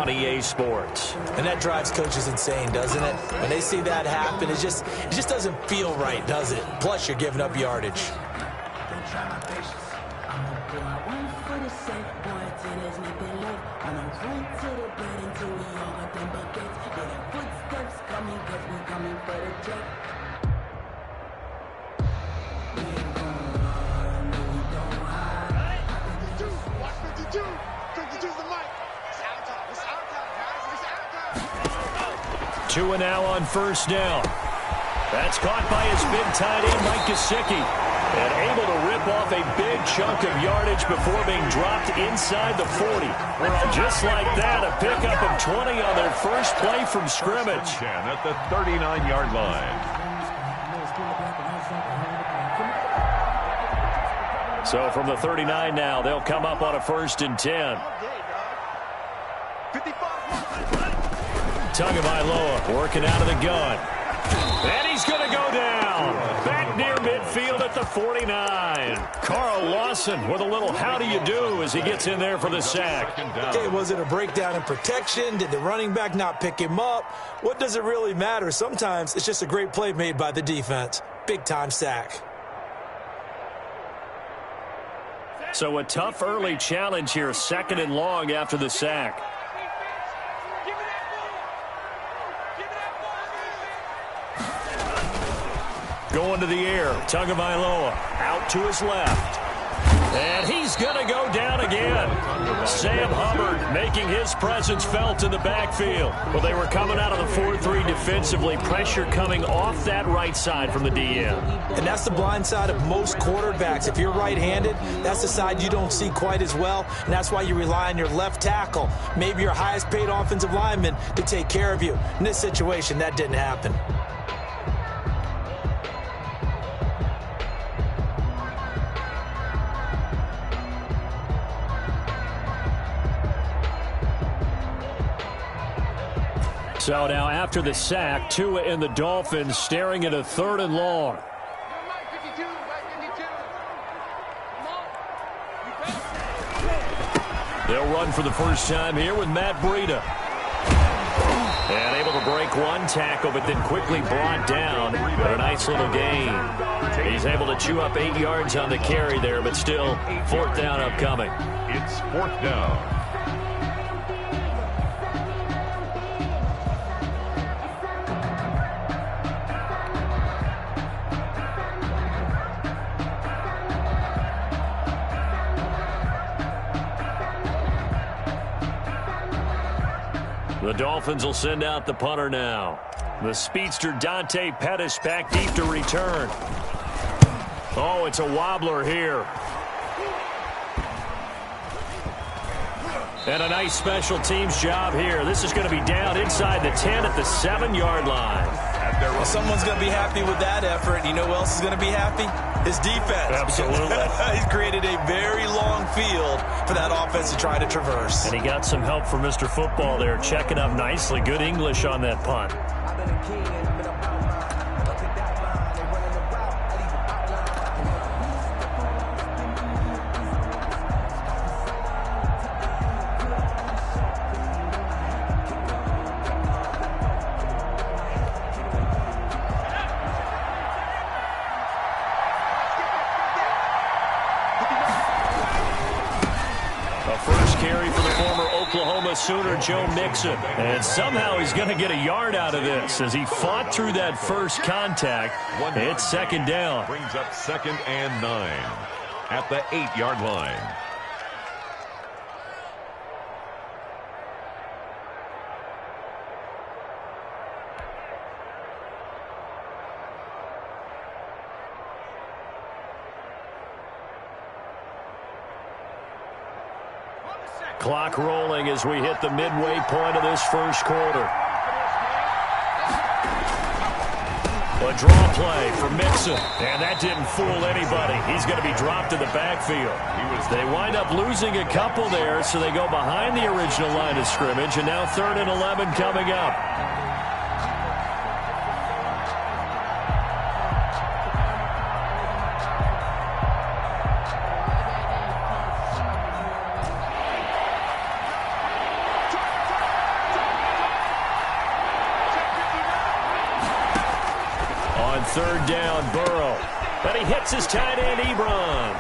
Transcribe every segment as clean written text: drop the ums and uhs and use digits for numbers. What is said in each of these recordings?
on EA Sports. And that drives coaches insane, doesn't it? When they see that happen, it just doesn't feel right, does it? Plus, you're giving up yardage. Two and now on first down. That's caught by his big tight end, Mike Gesicki. And able to rip off a big chunk of yardage before being dropped inside the 40. Just like that, a pickup of 20 on their first play from scrimmage. At the 39-yard line. So from the 39 now, they'll come up on a 1st and 10. Tagovailoa working out of the gun. And he's going to go down. Back near midfield at the 49. Carl Lawson with a little how do you do as he gets in there for the sack. Okay, was it a breakdown in protection? Did the running back not pick him up? What does it really matter? Sometimes it's just a great play made by the defense. Big-time sack. So a tough early challenge here, 2nd and long after the sack. Going to the air, Tagovailoa out to his left. And he's going to go down again. Sam Hubbard making his presence felt in the backfield. Well, they were coming out of the 4-3 defensively. Pressure coming off that right side from the DM. And that's the blind side of most quarterbacks. If you're right-handed, that's the side you don't see quite as well. And that's why you rely on your left tackle, maybe your highest-paid offensive lineman, to take care of you. In this situation, that didn't happen. So now after the sack, Tua and the Dolphins staring at a 3rd and long. They'll run for the first time here with Matt Breida. And able to break one tackle, but then quickly brought down. But a nice little gain. He's able to chew up 8 yards on the carry there, but still 4th down upcoming. It's 4th down. The Dolphins will send out the punter now. The speedster Dante Pettis back deep to return. Oh, it's a wobbler here. And a nice special teams job here. This is going to be down inside the 10 at the 7-yard line. Well, someone's going to be happy with that effort. You know who else is going to be happy? His defense. Absolutely. He's created a very long field for that offense to try to traverse. And he got some help from Mr. Football there, checking up nicely. Good English on that punt. Sooner Joe Mixon. And somehow he's going to get a yard out of this as he fought through that first contact. It's 2nd down. Brings up 2nd and 9 at the 8-yard line. Clock rolling as we hit the midway point of this first quarter. A draw play for Mixon, and that didn't fool anybody. He's going to be dropped in the backfield. They wind up losing a couple there, so they go behind the original line of scrimmage, and now 3rd and 11 coming up. 3rd down, Burrow. And he hits his tight end, Ebron.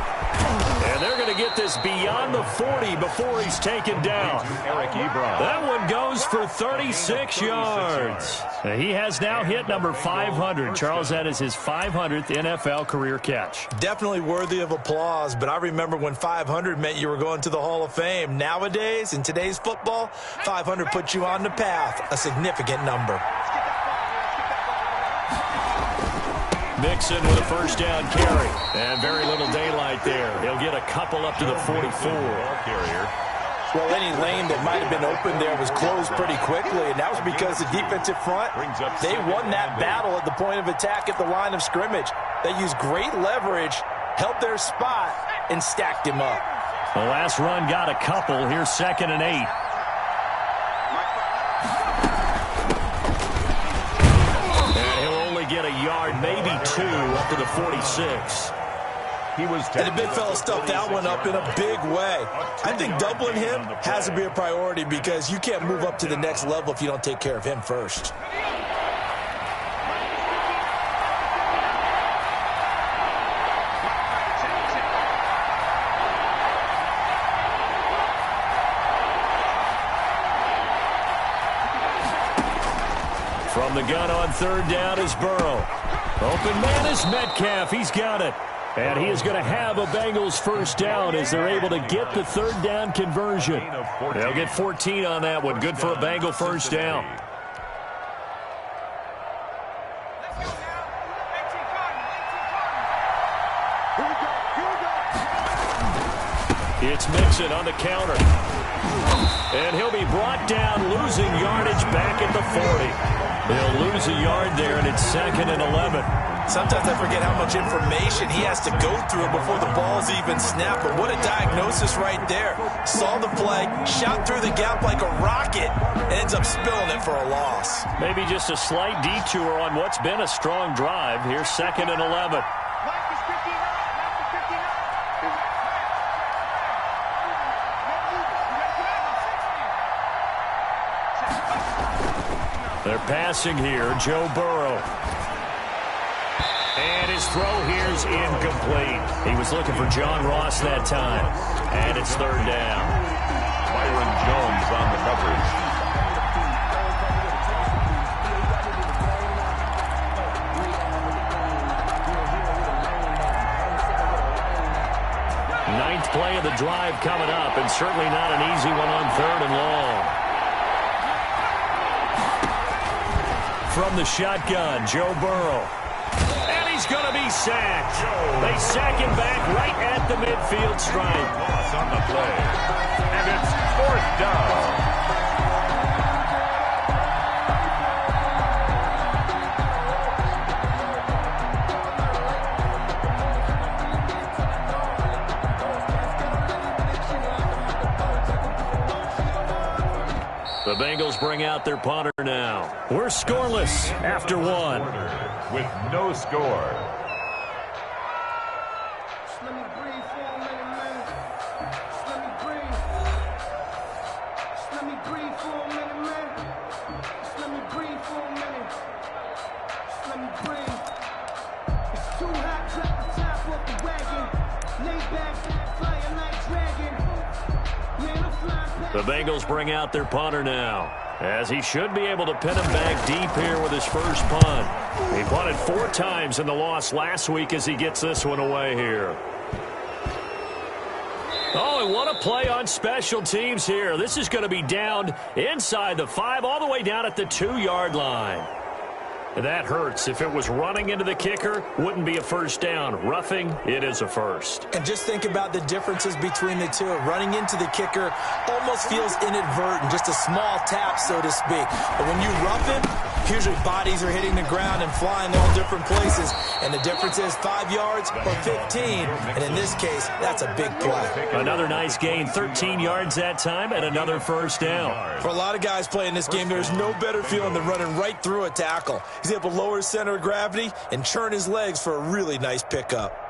And they're going to get this beyond the 40 before he's taken down. Eric Ebron. That one goes for 36 yards. He has now hit number 500. Charles, that is his 500th NFL career catch. Definitely worthy of applause, but I remember when 500 meant you were going to the Hall of Fame. Nowadays, in today's football, 500 puts you on the path, a significant number. Mixon with a 1st down carry. And very little daylight there. He'll get a couple up to the 44. Carrier. Well, any lane that might have been open there was closed pretty quickly, and that was because the defensive front, they won that battle at the point of attack at the line of scrimmage. They used great leverage, held their spot, and stacked him up. The last run got a couple. Here's 2nd and 8. Get a yard, maybe 2, up to the 46. And the big fella stuffed that one up in a big way. I think doubling him has to be a priority because you can't move up to the next level if you don't take care of him first. From the gun on 3rd down is Burrow. Open man is Metcalf. He's got it. And he is going to have a Bengals 1st down as they're able to get the 3rd down conversion. They'll get 14 on that one. Good for a Bengal 1st down. It's Mixon on the counter. And he'll be brought down, losing yardage back at the 40. They'll lose a yard there, and it's 2nd and 11. Sometimes I forget how much information he has to go through before the ball's even snapped. But what a diagnosis right there. Saw the play, shot through the gap like a rocket, and ends up spilling it for a loss. Maybe just a slight detour on what's been a strong drive. Here's 2nd and 11. They're passing here, Joe Burrow. And his throw here's incomplete. He was looking for John Ross that time. And it's 3rd down. Byron Jones on the coverage. Ninth play of the drive coming up, and certainly not an easy one on 3rd and long. From the shotgun, Joe Burrow. And he's going to be sacked. They sack him back right at the midfield stripe. Loss on the play. And it's 4th down. The Bengals bring out their punter now. We're scoreless after 1. With no score. Let me breathe for a minute, man. Let me breathe. Let me breathe for a minute, man. Let me breathe for a minute. Let me breathe. It's too hot, drop the top off the wagon. Lay back, flying like dragon. Man, I'm flying past. The Bengals bring out their punter now, as he should be able to pin him back deep here with his first punt. He punted 4 times in the loss last week as he gets this one away here. Oh, and what a play on special teams here. This is going to be down inside the 5, all the way down at the 2-yard line. That hurts. If it was running into the kicker, wouldn't be a 1st down. Roughing, it is a 1st. And just think about the differences between the two. Running into the kicker almost feels inadvertent, just a small tap, so to speak. But when you rough him, usually bodies are hitting the ground and flying all different places. And the difference is 5 yards or 15. And in this case, that's a big play. Another nice gain, 13 yards that time, and another 1st down. For a lot of guys playing this game, there's no better feeling than running right through a tackle. He's able to lower his center of gravity and churn his legs for a really nice pickup.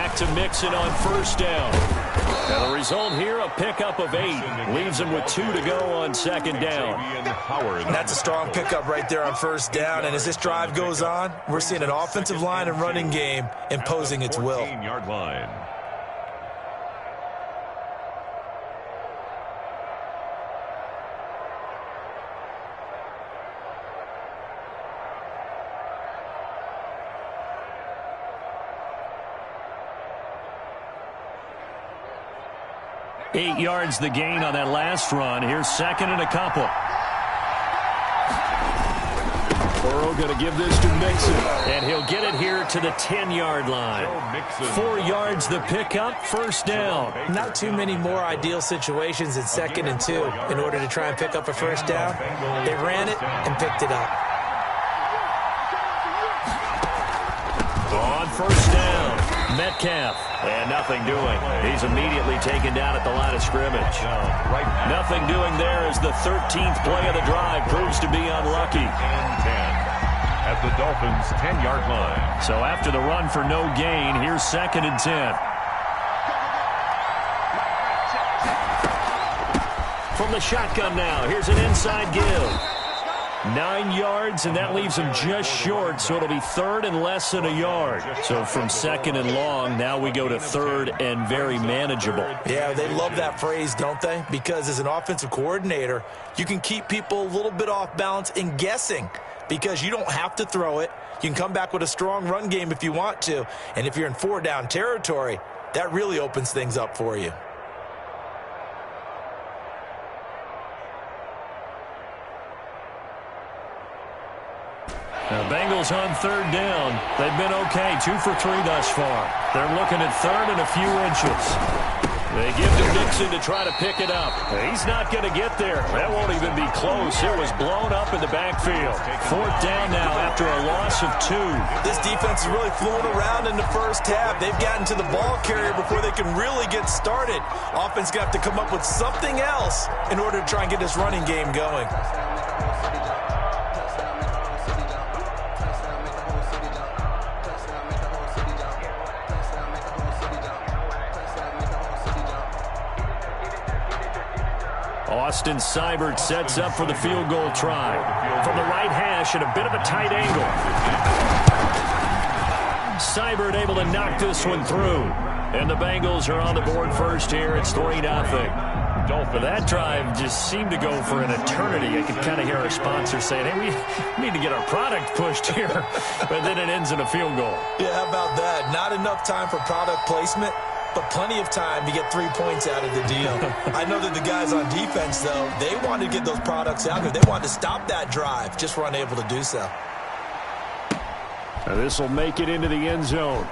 back to Mixon on first down. And the result here, a pickup of 8. Leaves him with 2 to go on second down. That's a strong pickup right there on first down. And as this drive goes on, we're seeing an offensive line and running game imposing its will. 14-yard line. Eight yards the gain on that last run. Here's second and a couple. Burrow going to give this to Mixon, and he'll get it here to the 10-yard line. 4 yards the pickup, first down. Not too many more ideal situations in 2nd and 2 in order to try and pick up a first down. They ran it and picked it up. On first down, Metcalf. And nothing doing. He's immediately taken down at the line of scrimmage. Nothing doing there as the 13th play of the drive proves to be unlucky. And 10 at the Dolphins' 10-yard line. So after the run for no gain, here's second and 10. From the shotgun now, here's an inside give. 9 yards, and that leaves him just short, so it'll be third and less than a yard. So from second and long, now we go to third and very manageable. Yeah, they love that phrase, don't they? Because as an offensive coordinator, you can keep people a little bit off balance and guessing because you don't have to throw it. You can come back with a strong run game if you want to, and if you're in 4-down territory, that really opens things up for you. The Bengals on third down. They've been okay, 2 for 3 thus far. They're looking at third and a few inches. They give to Mixon to try to pick it up. He's not going to get there. That won't even be close. It was blown up in the backfield. 4th down now after a loss of 2. This defense is really fooling around in the first half. They've gotten to the ball carrier before they can really get started. Offense got to come up with something else in order to try and get this running game going. Austin Seibert sets up for the field goal try. From the right hash at a bit of a tight angle. Seibert able to knock this one through. And the Bengals are on the board first here. It's 3-0. But that drive just seemed to go for an eternity. I could kind of hear our sponsor saying, hey, we need to get our product pushed here. But then it ends in a field goal. Yeah, how about that? Not enough time for product placement, but plenty of time to get 3 points out of the deal. I know that the guys on defense, though, they wanted to get those products out there. They wanted to stop that drive, just were unable to do so. This will make it into the end zone.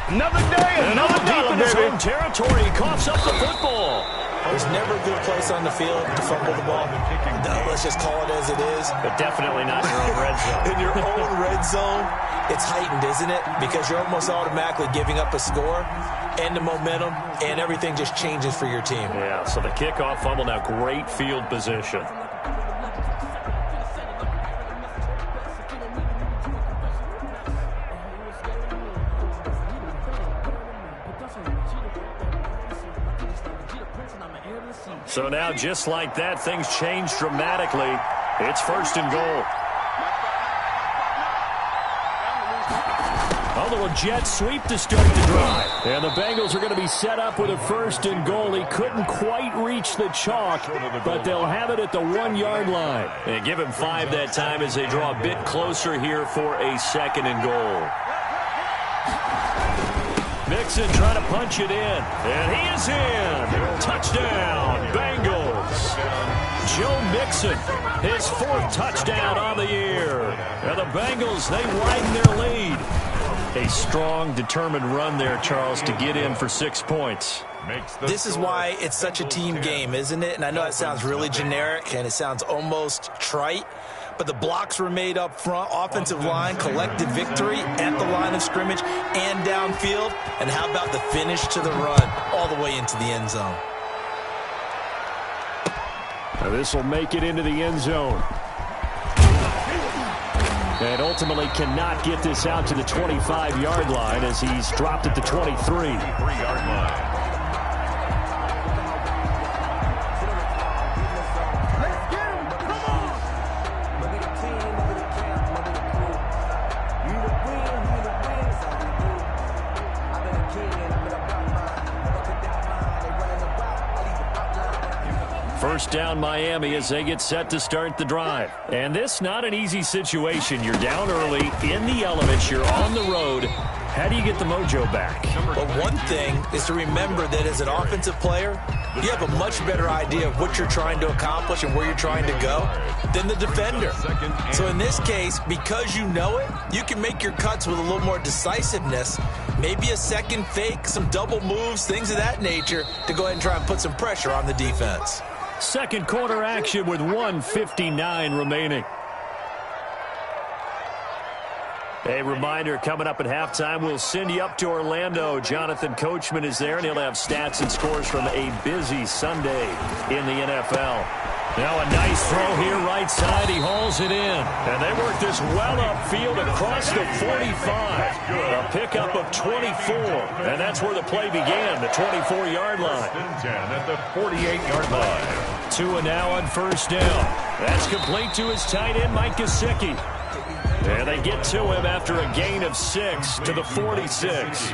Another day, another deep in his baby. own territory. He coughs up the football. There's never a good place on the field to fumble the ball. Let's just call it as it is. But definitely not in your own red zone. In your own red zone, it's heightened, isn't it? Because you're almost automatically giving up a score and the momentum, and everything just changes for your team. Yeah, so the kickoff fumble, now great field position. So now, just like that, things change dramatically. It's 1st and goal. A little jet sweep to start the drive. And the Bengals are going to be set up with a 1st and goal. He couldn't quite reach the chalk, but they'll have it at the 1-yard line. And give him 5 that time as they draw a bit closer here for a 2nd and goal. Mixon trying to punch it in, and he is in. Touchdown, Bengals. Joe Mixon, his 4th touchdown on the year. And the Bengals, they widen their lead. A strong, determined run there, Charles, to get in for 6 points. This is why it's such a team game, isn't it? And I know that sounds really generic, and it sounds almost trite. But the blocks were made up front, offensive line, collective victory at the line of scrimmage and downfield. And how about the finish to the run all the way into the end zone? Now this will make it into the end zone. And ultimately cannot get this out to the 25-yard line as he's dropped at the 23. 3-yard line. First down Miami as they get set to start the drive. And this not an easy situation. You're down early in the elements. You're on the road. How do you get the mojo back? Well, one thing is to remember that as an offensive player, you have a much better idea of what you're trying to accomplish and where you're trying to go than the defender. So in this case, because you know it, you can make your cuts with a little more decisiveness, maybe a second fake, some double moves, things of that nature to go ahead and try and put some pressure on the defense. Second quarter action with 1:59 remaining. A reminder, coming up at halftime, we'll send you up to Orlando. Jonathan Coachman is there, and he'll have stats and scores from a busy Sunday in the NFL. Now a nice throw here right side. He hauls it in. And they work this well upfield across the 45. A pickup of 24. And that's where the play began, the 24-yard line. 10 at the 48-yard line. Tua now on first down. That's complete to his tight end, Mike Gesicki. And they get to him after a gain of 6 to the 46.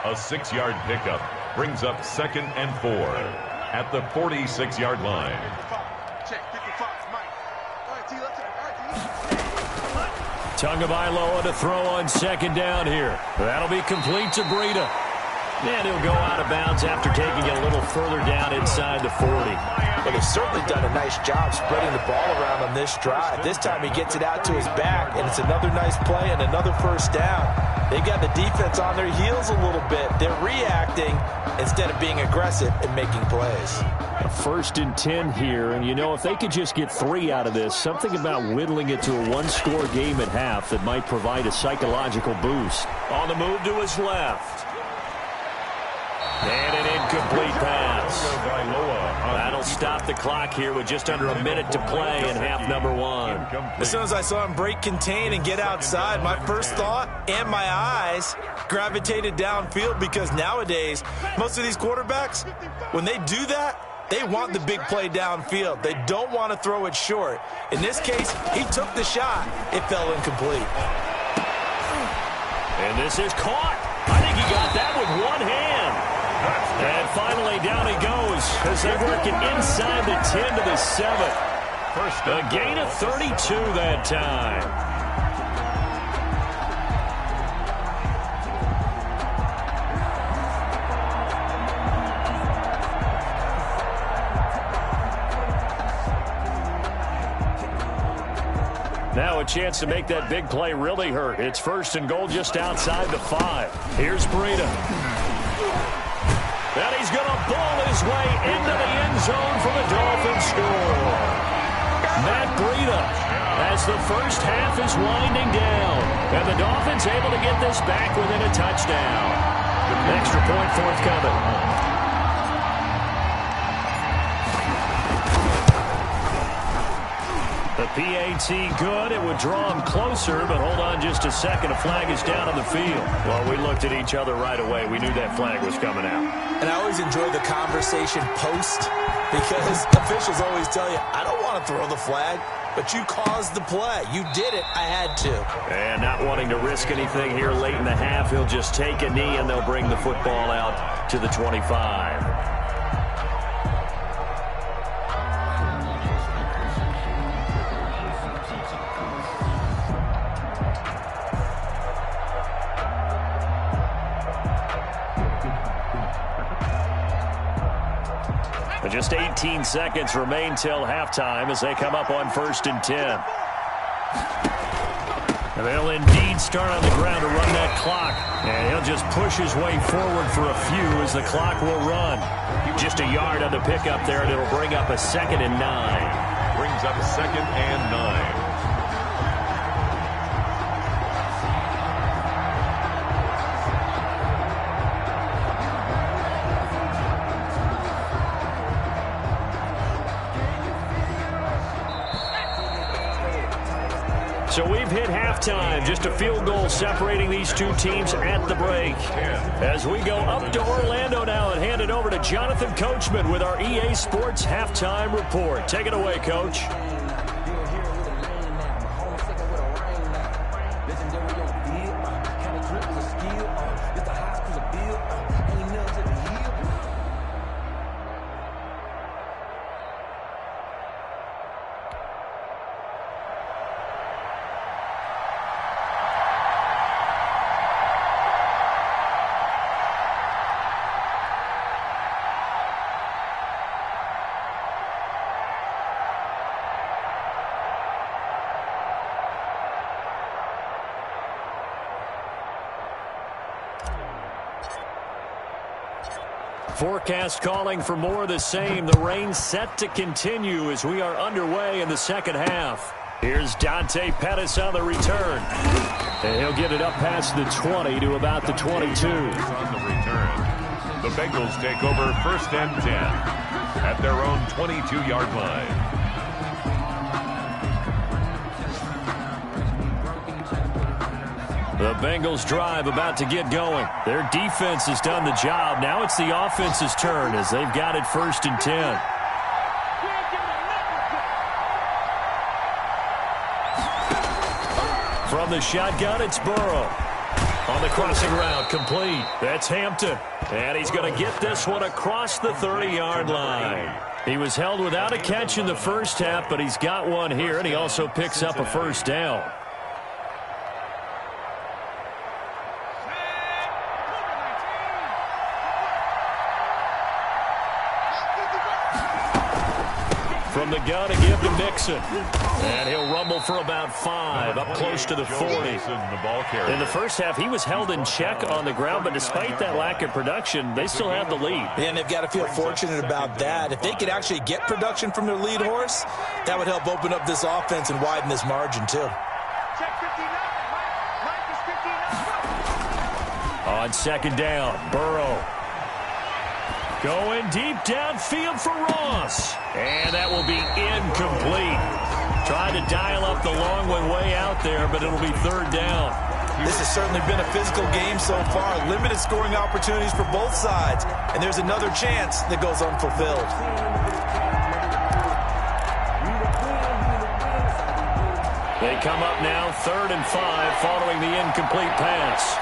A 6-yard pickup brings up 2nd and 4 at the 46-yard line. Tagovailoa to throw on second down here. That'll be complete to Breida. And he'll go out of bounds after taking it a little further down inside the 40. But he's certainly done a nice job spreading the ball around on this drive. This time he gets it out to his back, and it's another nice play and another first down. They've got the defense on their heels a little bit. They're reacting instead of being aggressive and making plays. A 1st and 10 here, and you know, if they could just get 3 out of this, something about whittling it to a one-score game at half that might provide a psychological boost. On the move to his left. And an incomplete pass. That'll stop the clock here with just under a minute to play in half number 1. As soon as I saw him break contain and get outside, my first thought and my eyes gravitated downfield, because nowadays, most of these quarterbacks, when they do that, they want the big play downfield. They don't want to throw it short. In this case, he took the shot. It fell incomplete. And this is caught. I think he got that with one hand. And finally down he goes as they work it inside the 10 to the 7. A gain of 32 that time. Now a chance to make that big play really hurt. It's 1st and goal just outside the 5. Here's Breida. And he's going to ball his way into the end zone for the Dolphins score. Matt Breida, as the first half is winding down. And the Dolphins able to get this back within a touchdown. An extra point forthcoming. The PAT good. It would draw him closer, but hold on just a second. A flag is down on the field. Well, we looked at each other right away. We knew that flag was coming out. And I always enjoy the conversation post, because officials always tell you, I don't want to throw the flag, but you caused the play. You did it. I had to. And not wanting to risk anything here late in the half, he'll just take a knee, and they'll bring the football out to the 25. Just 18 seconds remain till halftime as they come up on 1st and 10. And they'll indeed start on the ground to run that clock. And he'll just push his way forward for a few as the clock will run. Just a yard on the pickup there, and it'll bring up a 2nd and 9. Brings up 2nd and 9. So we've hit halftime. Just a field goal separating these two teams at the break. As we go up to Orlando now and hand it over to Jonathan Coachman with our EA Sports Halftime Report. Take it away, Coach. Forecast calling for more of the same. The rain set to continue as we are underway in the second half. Here's Dante Pettis on the return. And he'll get it up past the 20 to about the 22. On the return, the Bengals take over 1st and 10 at their own 22-yard line. The Bengals drive about to get going. Their defense has done the job. Now it's the offense's turn as they've got it 1st and 10. From the shotgun, it's Burrow. On the crossing route, complete. That's Hampton. And he's going to get this one across the 30-yard line. He was held without a catch in the first half, but he's got one here, and he also picks up a 1st down. From the gun, a give to Mixon. And he'll rumble for about 5, up close to the 40. In the first half, he was held in check on the ground, but despite that lack of production, they still have the lead. And they've got to feel fortunate about that. If they could actually get production from their lead horse, that would help open up this offense and widen this margin, too. On 2nd down, Burrow. Going deep downfield for Ross. And that will be incomplete. Trying to dial up the long one way out there, but it'll be 3rd down. This has certainly been a physical game so far. Limited scoring opportunities for both sides. And there's another chance that goes unfulfilled. They come up now 3rd and 5 following the incomplete pass.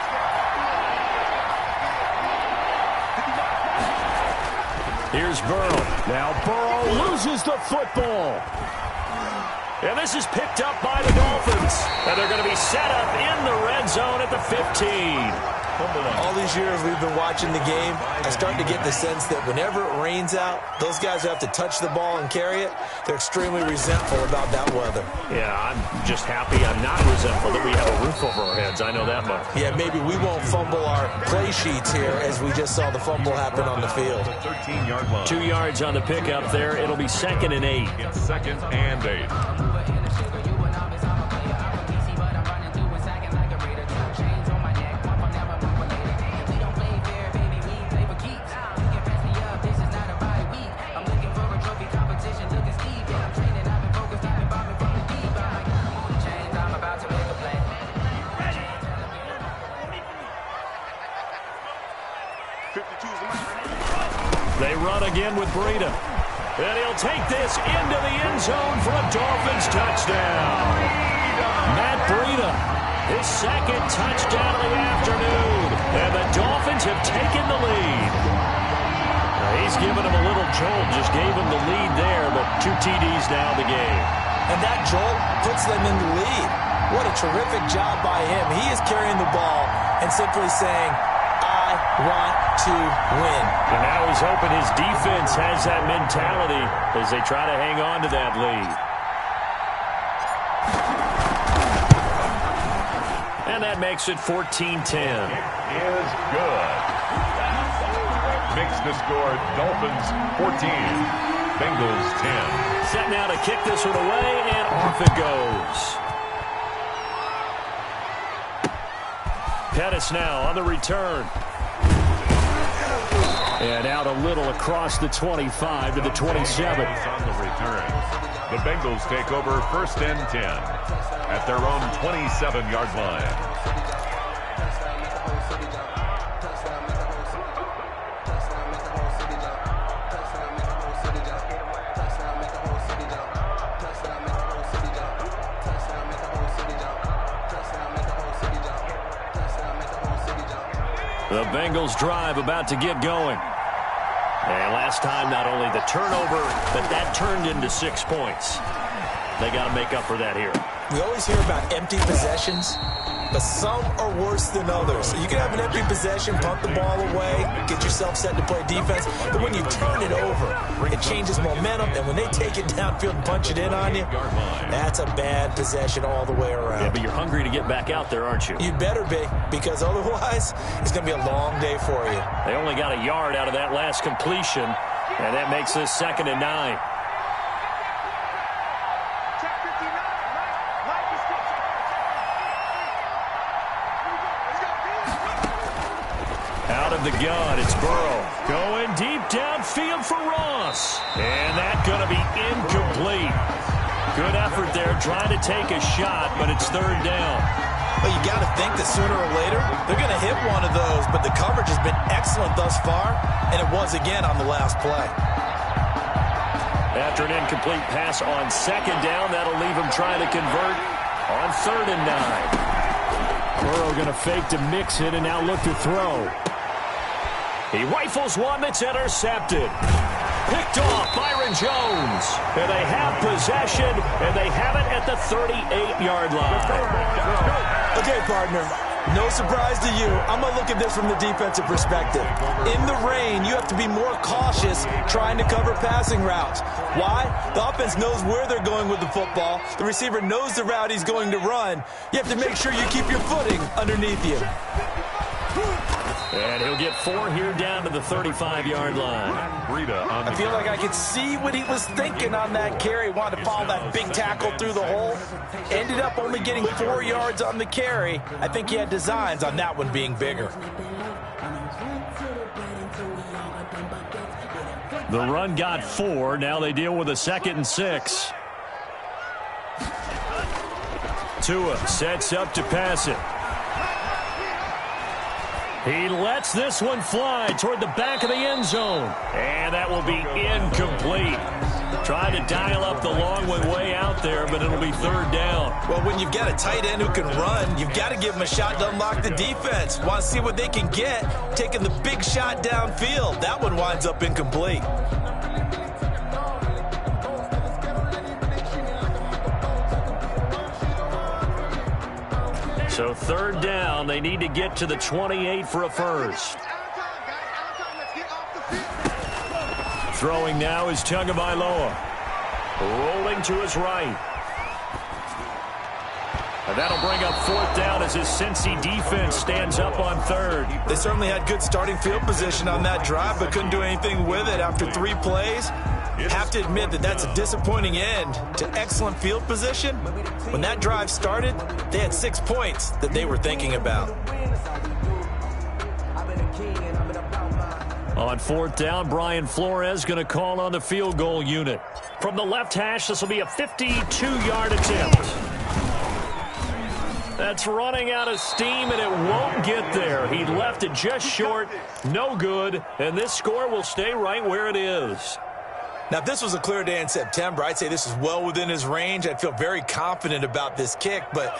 Here's Burrow. Now Burrow loses the football. And this is picked up by the Dolphins. And they're going to be set up in the red zone at the 15. All these years we've been watching the game, I start to get the sense that whenever it rains out, those guys who have to touch the ball and carry it, they're extremely resentful about that weather. Yeah, I'm just happy I'm not resentful that we have a roof over our heads. I know that much. Yeah, maybe we won't fumble our play sheets here as we just saw the fumble happen on the field. 13-yard line. 2 yards on the pickup there. It'll be 2nd and 8. It's 2nd and 8. They run again with Breida. And he'll take this into the end zone for a Dolphins touchdown. Matt Breida, his 2nd touchdown of the afternoon. And the Dolphins have taken the lead. Now he's given him a little jolt, just gave him the lead there, but 2 TDs now in the game. And that jolt puts them in the lead. What a terrific job by him. He is carrying the ball and simply saying, I want to win. And now he's hoping his defense has that mentality as they try to hang on to that lead. And that makes it 14-10. Is good. Makes the score Dolphins 14, Bengals 10. Set now to kick this one away, and off it goes. Pettis now on the return. And out a little across the 25 to the 27. On the return. The Bengals take over first and 10 at their own 27-yard line. The Bengals drive about to get going. And last time, not only the turnover, but that turned into 6 points. They got to make up for that here. We always hear about empty possessions, but some are worse than others. You can have an empty possession, punt the ball away, get yourself set to play defense, but when you turn it over, it changes momentum, and when they take it downfield and punch it in on you, that's a bad possession all the way around. Yeah, but you're hungry to get back out there, aren't you? You better be, because otherwise, it's going to be a long day for you. They only got a yard out of that last completion, and that makes this 2nd and 9. Out of the gun, it's Burrow. Going deep downfield for Ross. And that's going to be incomplete. Good effort there trying to take a shot, but it's 3rd down. Well, you got to think that sooner or later, they're going to hit one of those, but the coverage has been excellent thus far, and it was again on the last play. After an incomplete pass on 2nd down, that'll leave him trying to convert on 3rd and 9. Burrow going to fake to mix it and now look to throw. He rifles one that's intercepted. Picked off Byron Jones. And they have possession, and they have it at the 38-yard line. Okay, partner, no surprise to you. I'm going to look at this from the defensive perspective. In the rain, you have to be more cautious trying to cover passing routes. Why? The offense knows where they're going with the football. The receiver knows the route he's going to run. You have to make sure you keep your footing underneath you. And he'll get 4 here down to the 35-yard line. I feel like I could see what he was thinking on that carry. Wanted to follow that big tackle through the hole. Ended up only getting 4 yards on the carry. I think he had designs on that one being bigger. The run got 4. Now they deal with a 2nd and 6. Tua sets up to pass it. He lets this one fly toward the back of the end zone. And that will be incomplete. Trying to dial up the long one way out there, but it'll be 3rd down. Well, when you've got a tight end who can run, you've got to give him a shot to unlock the defense. Want to see what they can get, taking the big shot downfield. That one winds up incomplete. So 3rd down, they need to get to the 28 for a first. Throwing now is Tagovailoa. Rolling to his right. And that'll bring up 4th down as his Cincy defense stands up on 3rd. They certainly had good starting field position on that drive, but couldn't do anything with it after 3 plays. Have to admit that that's a disappointing end to excellent field position. When that drive started, they had 6 points that they were thinking about. On 4th down, Brian Flores going to call on the field goal unit. From the left hash, this will be a 52-yard attempt. That's running out of steam, and it won't get there. He left it just short, no good, and this score will stay right where it is. Now, if this was a clear day in September, I'd say this is well within his range. I'd feel very confident about this kick, but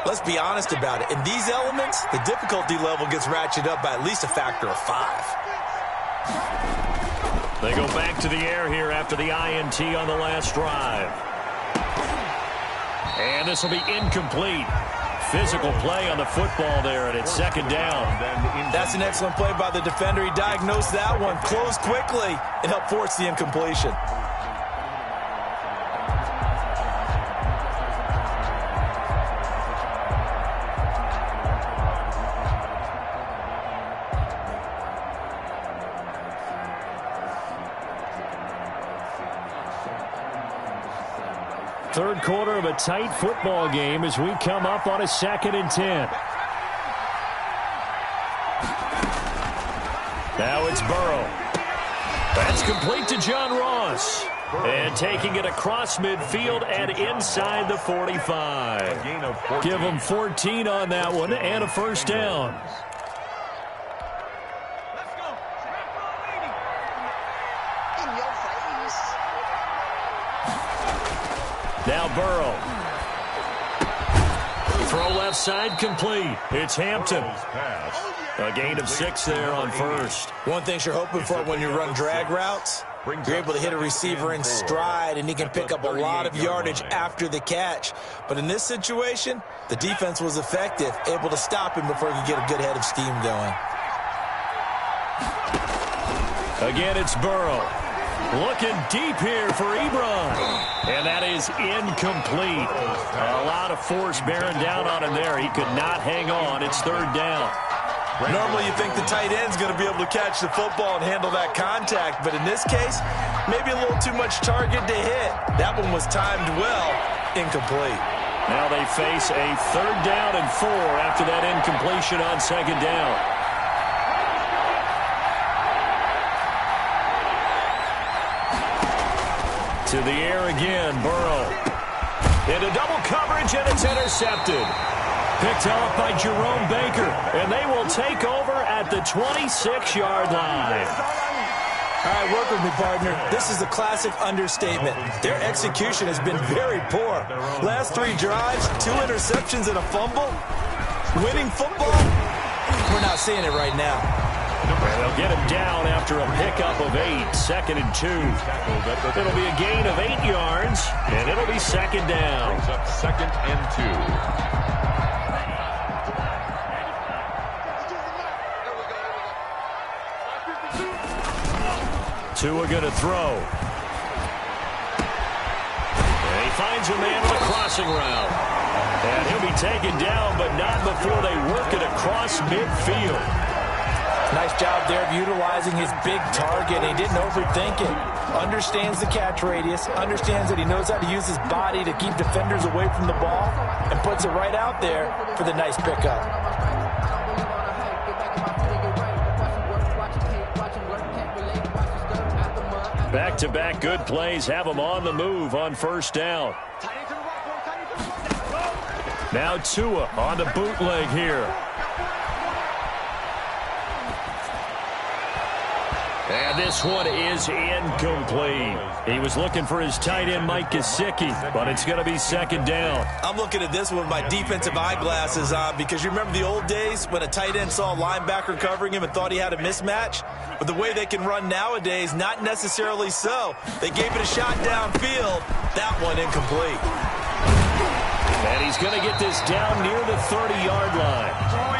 let's be honest about it. In these elements, the difficulty level gets ratcheted up by at least a factor of 5. They go back to the air here after the INT on the last drive. And this will be incomplete. Physical play on the football there, and it's 2nd down. That's an excellent play by the defender. He diagnosed that one, closed quickly, and helped force the incompletion. Third quarter of a tight football game as we come up on a 2nd and 10. Now it's Burrow. That's complete to John Ross. And taking it across midfield and inside the 45. Give them 14 on that one and a first down. Now Burrow. Throw left side complete. It's Hampton. A gain of 6 there on first. One thing you're hoping for when you run drag routes, you're able to hit a receiver in stride, and he can pick up a lot of yardage after the catch. But in this situation, the defense was effective, able to stop him before he could get a good head of steam going. Again, it's Burrow. Looking deep here for Ebron. And that is incomplete. A lot of force bearing down on him there. He could not hang on. It's third down. Normally you think the tight end's going to be able to catch the football and handle that contact, but in this case, maybe a little too much target to hit. That one was timed well, incomplete. Now they face a third down and 4 after that incompletion on second down. To the air again, Burrow. Into double coverage, and it's intercepted. Picked off by Jerome Baker, and they will take over at the 26-yard line. All right, work with me, partner. This is a classic understatement. Their execution has been very poor. Last 3 drives, 2 interceptions and a fumble. Winning football? We're not seeing it right now. And they'll get him down after a pickup of 8, second and 2. It'll be a gain of 8 yards, and it'll be second down. Brings up second and 2. Tua going to throw. And he finds a man on a crossing route. And he'll be taken down, but not before they work it across midfield. Nice job there of utilizing his big target. He didn't overthink it. Understands the catch radius. Understands that he knows how to use his body to keep defenders away from the ball. And puts it right out there for the nice pickup. Back-to-back good plays have them on the move on first down. Now Tua on the bootleg here. And this one is incomplete. He was looking for his tight end, Mike Gesicki, but it's going to be second down. I'm looking at this with my defensive eyeglasses on because you remember the old days when a tight end saw a linebacker covering him and thought he had a mismatch? But the way they can run nowadays, not necessarily so. They gave it a shot downfield. That one incomplete. And he's going to get this down near the 30-yard line.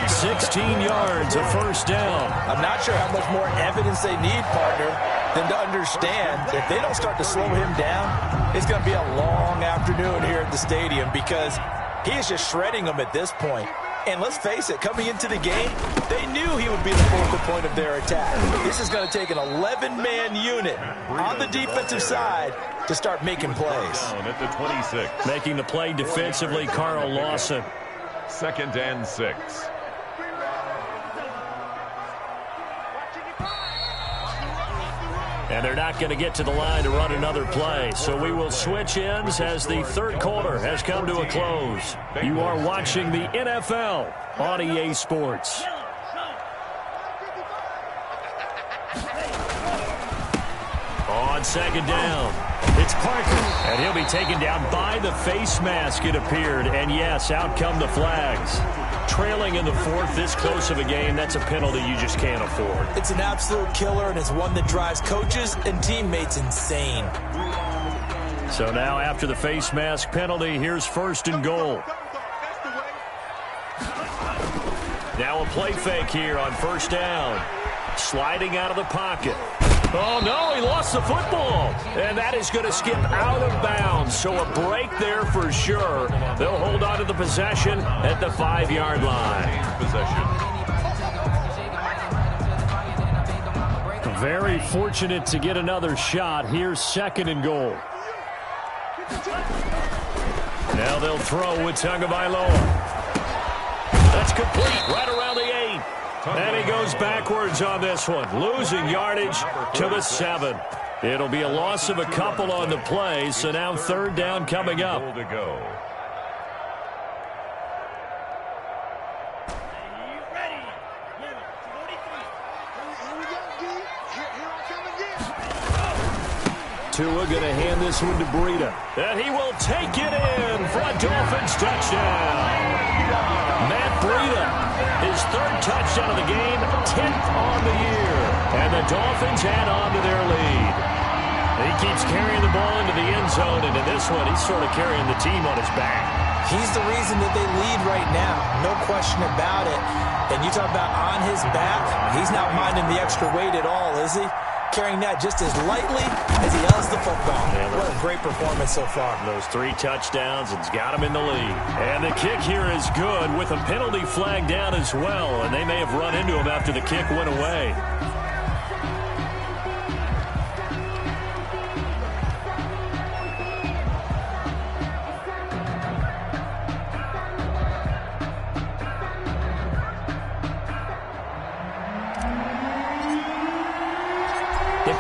16 yards, a first down. I'm not sure how much more evidence they need, partner, than to understand if they don't start to slow him down, it's going to be a long afternoon here at the stadium because he is just shredding them at this point. And let's face it, coming into the game, they knew he would be the focal point of their attack. This is going to take an 11-man unit on the defensive side to start making plays. At the 26. Making the play defensively, Carl Lawson. Second and 6. And they're not going to get to the line to run another play. So we will switch ends as the third quarter has come to a close. You are watching the NFL on EA Sports. On second down, it's Parker. And he'll be taken down by the face mask, it appeared. And yes, out come the flags. Trailing in the fourth, this close of a game, that's a penalty you just can't afford. It's an absolute killer, and it's one that drives coaches and teammates insane. So now after the face mask penalty, here's first and goal. Now a play fake here on first down. Sliding out of the pocket. Oh, no, he lost the football. And that is going to skip out of bounds. So a break there for sure. They'll hold on to the possession at the 5-yard line. Very fortunate to get another shot. Here's second and goal. Now they'll throw with Tagovailoa. That's complete right around the 8. And he goes backwards on this one, losing yardage to the 7. It'll be a loss of a couple on the play, so now third down coming up. Goal to go. Tua going to hand this one to Breida. And he will take it in for a Dolphins touchdown. Matt Breida, his third touchdown of the game, 10th on the year. And the Dolphins add on to their lead. He keeps carrying the ball into the end zone, and in this one, he's sort of carrying the team on his back. He's the reason that they lead right now. No question about it. And you talk about on his back, he's not minding the extra weight at all, is he? Carrying that just as lightly as he does the football. What a great performance so far. Those 3 touchdowns, it's got him in the lead. And the kick here is good with a penalty flag down as well, and they may have run into him after the kick went away.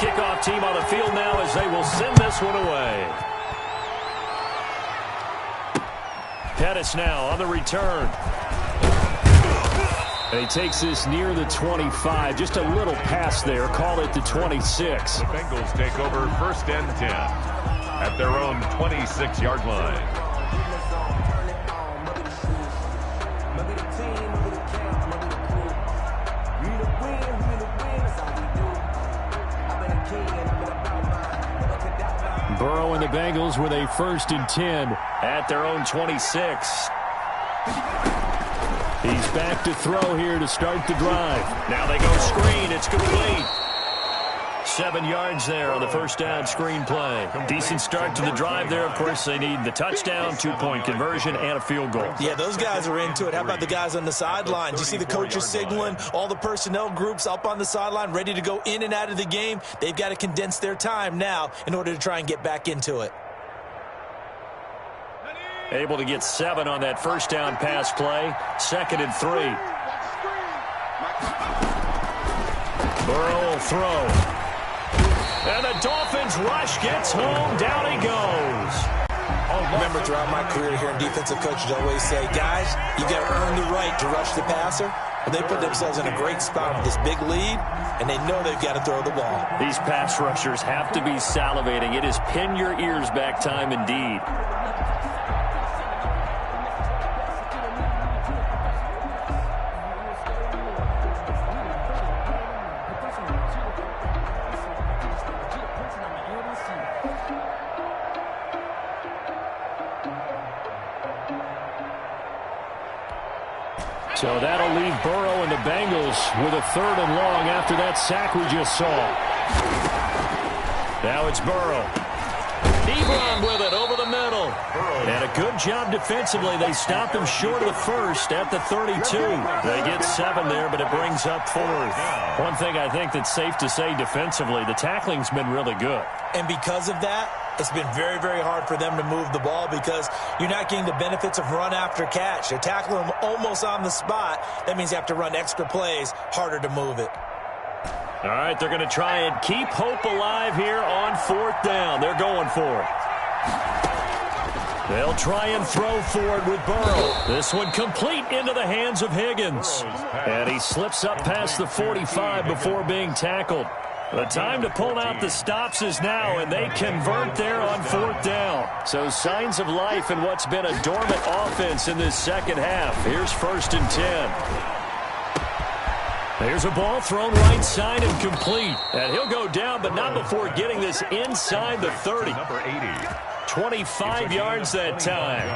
Kickoff team on the field now as they will send this one away. Pettis now on the return. And he takes this near the 25. Just a little pass there. Call it the 26. The Bengals take over first and 10 at their own 26-yard line. Burrow and the Bengals with a first and 10 at their own 26. He's back to throw here to start the drive. Now they go screen. It's complete. 7 yards there on the first down screen play. Decent start to the drive there. Of course, they need the touchdown, 2-point conversion, and a field goal. Yeah, those guys are into it. How about the guys on the sideline? Do you see the coaches signaling? All the personnel groups up on the sideline ready to go in and out of the game. They've got to condense their time now in order to try and get back into it. Able to get 7 on that first down pass play. 2nd and 3. Burrow will throw. And the Dolphins rush gets home. Down he goes. Remember, throughout my career here in defensive coaches always say, guys, you got to earn the right to rush the passer. Well, they put themselves in a great spot with this big lead, and they know they've got to throw the ball. These pass rushers have to be salivating. It is pin your ears back time indeed. So that'll leave Burrow and the Bengals with a 3rd and long after that sack we just saw. Now it's Burrow. Ebron with it over the middle. And a good job defensively. They stop him short of the first at the 32. They get 7 there, but it brings up 4th. One thing I think that's safe to say defensively, the tackling's been really good. And because of that, it's been very, very hard for them to move the ball because you're not getting the benefits of run after catch. They're tackling them almost on the spot. That means you have to run extra plays, harder to move it. All right, they're going to try and keep hope alive here on 4th down. They're going for it. They'll try and throw forward with Burrow. This one complete into the hands of Higgins. And he slips up past the 45 before being tackled. The time to pull out the stops is now, and they convert there on 4th down. So signs of life in what's been a dormant offense in this second half. Here's 1st and 10. There's a ball thrown right side and complete. And he'll go down, but not before getting this inside the 30. Number 80. 25 yards that time.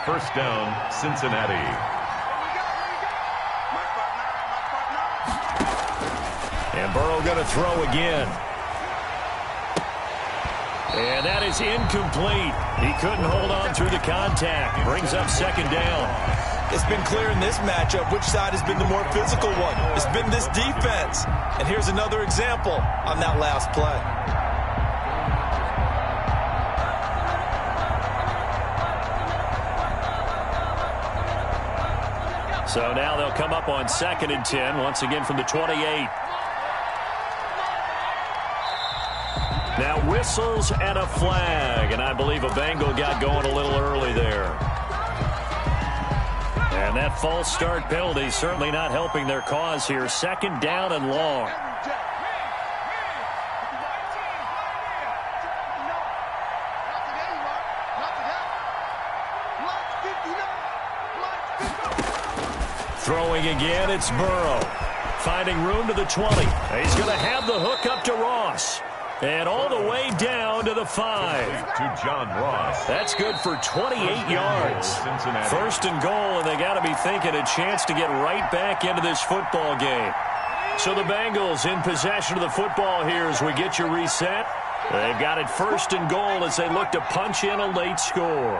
First down, Cincinnati. And Burrow going to throw again. And that is incomplete. He couldn't hold on through the contact. Brings up 2nd down. It's been clear in this matchup which side has been the more physical one. It's been this defense. And here's another example on that last play. So now they'll come up on 2nd and 10, once again from the 28. Now whistles and a flag, and I believe a Bengal got going a little early there. And that false start penalty certainly not helping their cause here. Second down and long. Throwing again, it's Burrow. Finding room to the 20. He's going to have the hook up to Ross. And all the way down to the 5. To John Ross. That's good for 28 yards. First and goal, and they got to be thinking a chance to get right back into this football game. So the Bengals in possession of the football here as we get you reset. They've got it first and goal as they look to punch in a late score.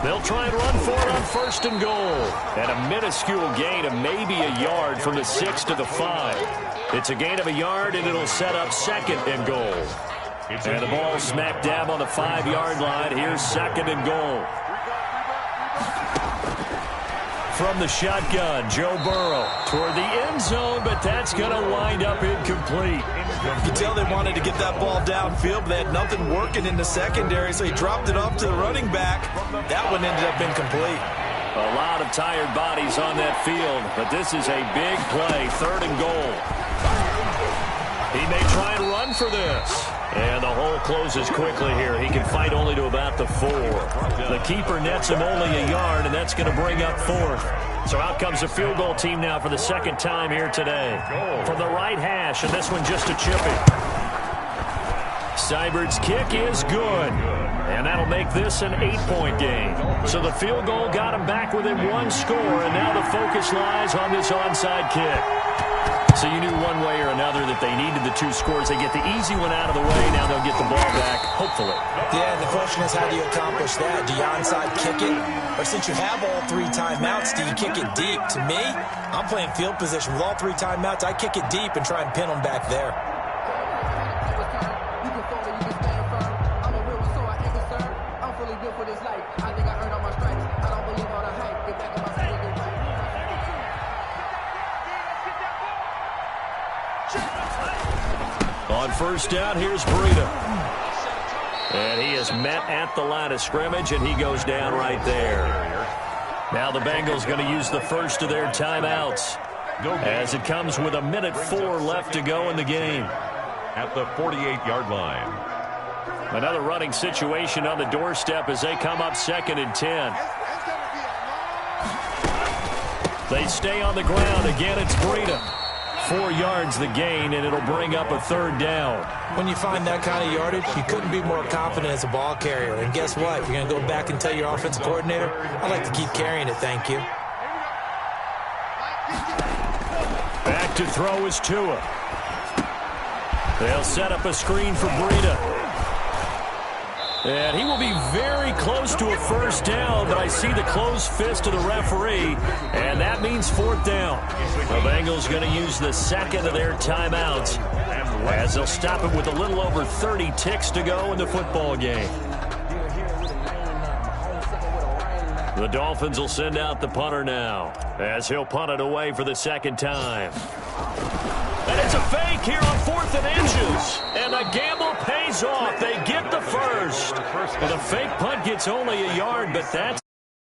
They'll try and run for it on first and goal. And a minuscule gain of maybe a yard from the 6 to the 5. It's a gain of a yard, and it'll set up second and goal. And the ball smack dab on the 5-yard line. Here's second and goal. From the shotgun, Joe Burrow toward the end zone, but that's going to wind up incomplete. You can tell they wanted to get that ball downfield, but they had nothing working in the secondary, so he dropped it off to the running back. That one ended up incomplete. A lot of tired bodies on that field, but this is a big play, third and goal. He may try and run for this. And the hole closes quickly here. He can fight only to about the 4. The keeper nets him only a yard, and that's going to bring up fourth. So out comes the field goal team now for the second time here today. From the right hash, and this one just a chipping. Seibert's kick is good. And that'll make this an 8-point game. So the field goal got him back within one score, and now the focus lies on this onside kick. So you knew one way or another that they needed the 2 scores. They get the easy one out of the way. Now they'll get the ball back, hopefully. Yeah, and the question is, how do you accomplish that? Do you onside kick it? Or since you have all 3 timeouts, do you kick it deep? To me, I'm playing field position. With all 3 timeouts, I kick it deep and try and pin them back there. On first down, here's Breida. And he is met at the line of scrimmage, and he goes down right there. Now the Bengals going to use the first of their timeouts as it comes with 1:04 left to go in the game. At the 48-yard line. Another running situation on the doorstep as they come up second and 10. They stay on the ground. Again, it's Breida. 4 yards the gain, and it'll bring up a third down. When you find that kind of yardage, you couldn't be more confident as a ball carrier. And guess what? If you're going to go back and tell your offensive coordinator, I'd like to keep carrying it, thank you. Back to throw is Tua. They'll set up a screen for Breida. And he will be very close to a first down, but I see the closed fist of the referee, and that means fourth down. The Bengals going to use the second of their timeouts as they'll stop it with a little over 30 ticks to go in the football game. The Dolphins will send out the punter now as he'll punt it away for the second time. And it's a fake here on 4th and inches. And the gamble pays off. They get the first. And the fake punt gets only a yard, but that's